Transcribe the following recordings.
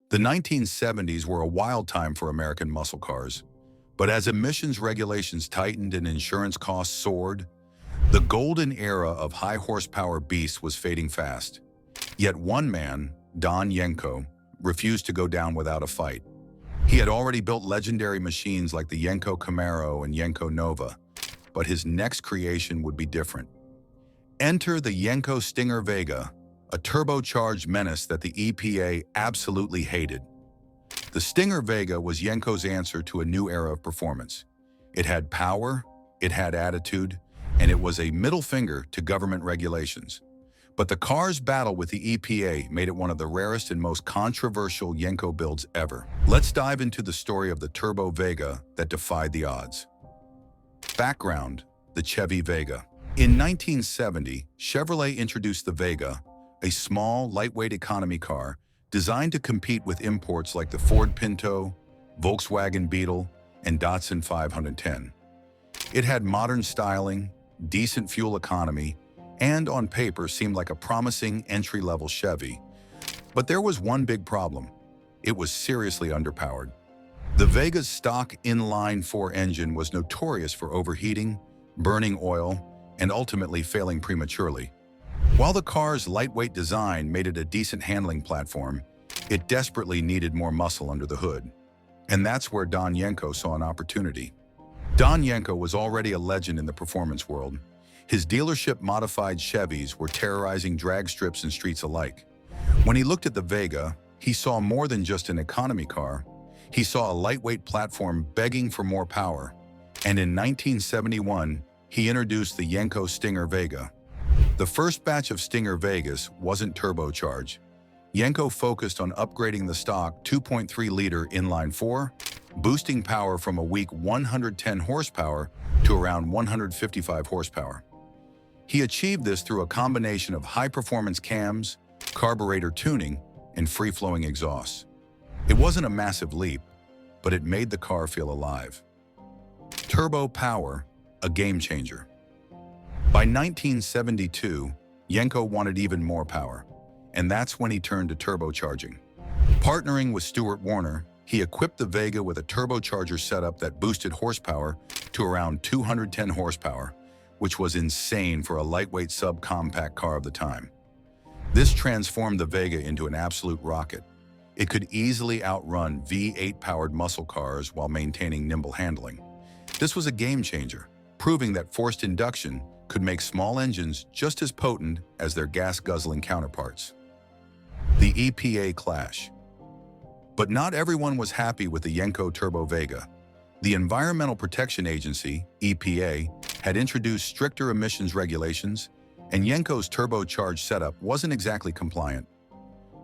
The 1970s were a wild time for American muscle cars, but as emissions regulations tightened and insurance costs soared, the golden era of high-horsepower beasts was fading fast. Yet one man, Don Yenko, refused to go down without a fight. He had already built legendary machines like the Yenko Camaro and Yenko Nova, but his next creation would be different. Enter the Yenko Stinger Vega, a turbocharged menace that the EPA absolutely hated. The Stinger Vega was Yenko's answer to a new era of performance. It had power, it had attitude, and it was a middle finger to government regulations. But the car's battle with the EPA made it one of the rarest and most controversial Yenko builds ever. Let's dive into the story of the Turbo Vega that defied the odds. Background: the Chevy Vega. In 1970, Chevrolet introduced the Vega, a small, lightweight economy car designed to compete with imports like the Ford Pinto, Volkswagen Beetle, and Datsun 510. It had modern styling, decent fuel economy, and on paper seemed like a promising entry-level Chevy. But there was one big problem. It was seriously underpowered. The Vega's stock inline-4 engine was notorious for overheating, burning oil, and ultimately failing prematurely. While the car's lightweight design made it a decent handling platform, it desperately needed more muscle under the hood. And that's where Don Yenko saw an opportunity. Don Yenko was already a legend in the performance world. His dealership-modified Chevys were terrorizing drag strips and streets alike. When he looked at the Vega, he saw more than just an economy car. He saw a lightweight platform begging for more power. And in 1971, he introduced the Yenko Stinger Vega. The first batch of Stinger Vegas wasn't turbocharged. Yenko focused on upgrading the stock 2.3-liter inline-4, boosting power from a weak 110 horsepower to around 155 horsepower. He achieved this through a combination of high-performance cams, carburetor tuning, and free-flowing exhausts. It wasn't a massive leap, but it made the car feel alive. Turbo power, a game-changer. By 1972, Yenko wanted even more power, and that's when he turned to turbocharging. Partnering with Stuart Warner, he equipped the Vega with a turbocharger setup that boosted horsepower to around 210 horsepower, which was insane for a lightweight subcompact car of the time. This transformed the Vega into an absolute rocket. It could easily outrun V8-powered muscle cars while maintaining nimble handling. This was a game-changer, proving that forced induction could make small engines just as potent as their gas-guzzling counterparts. The EPA clash. But not everyone was happy with the Yenko Turbo Vega. The Environmental Protection Agency, EPA, had introduced stricter emissions regulations, and Yenko's turbocharged setup wasn't exactly compliant.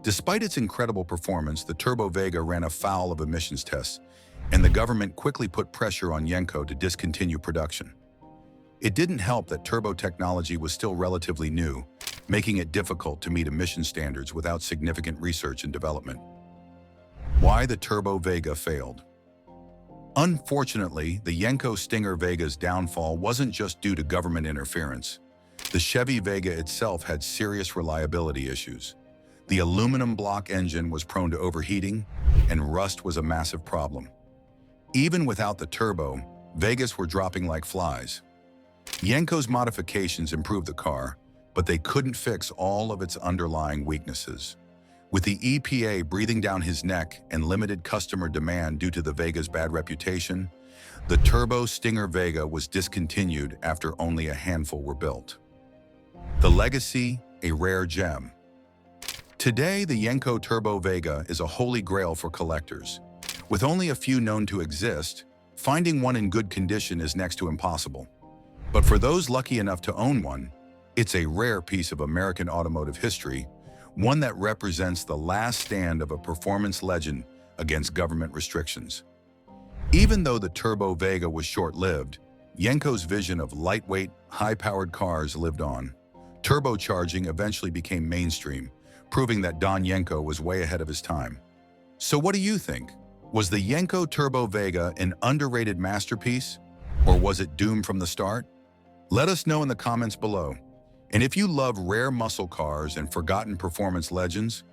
Despite its incredible performance, the Turbo Vega ran afoul of emissions tests, and the government quickly put pressure on Yenko to discontinue production. It didn't help that turbo technology was still relatively new, making it difficult to meet emission standards without significant research and development. Why the Turbo Vega failed? Unfortunately, the Yenko Stinger Vega's downfall wasn't just due to government interference. The Chevy Vega itself had serious reliability issues. The aluminum block engine was prone to overheating, and rust was a massive problem. Even without the turbo, Vegas were dropping like flies. Yenko's modifications improved the car, but they couldn't fix all of its underlying weaknesses. With the EPA breathing down his neck and limited customer demand due to the Vega's bad reputation, the Turbo Stinger Vega was discontinued after only a handful were built. The legacy, a rare gem. Today, the Yenko Turbo Vega is a holy grail for collectors. With only a few known to exist, finding one in good condition is next to impossible. But for those lucky enough to own one, it's a rare piece of American automotive history, one that represents the last stand of a performance legend against government restrictions. Even though the Turbo Vega was short-lived, Yenko's vision of lightweight, high-powered cars lived on. Turbocharging eventually became mainstream, proving that Don Yenko was way ahead of his time. So what do you think? Was the Yenko Turbo Vega an underrated masterpiece, or was it doomed from the start? Let us know in the comments below. And if you love rare muscle cars and forgotten performance legends,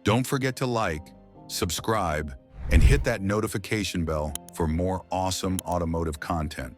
don't forget to like, subscribe, and hit that notification bell for more awesome automotive content.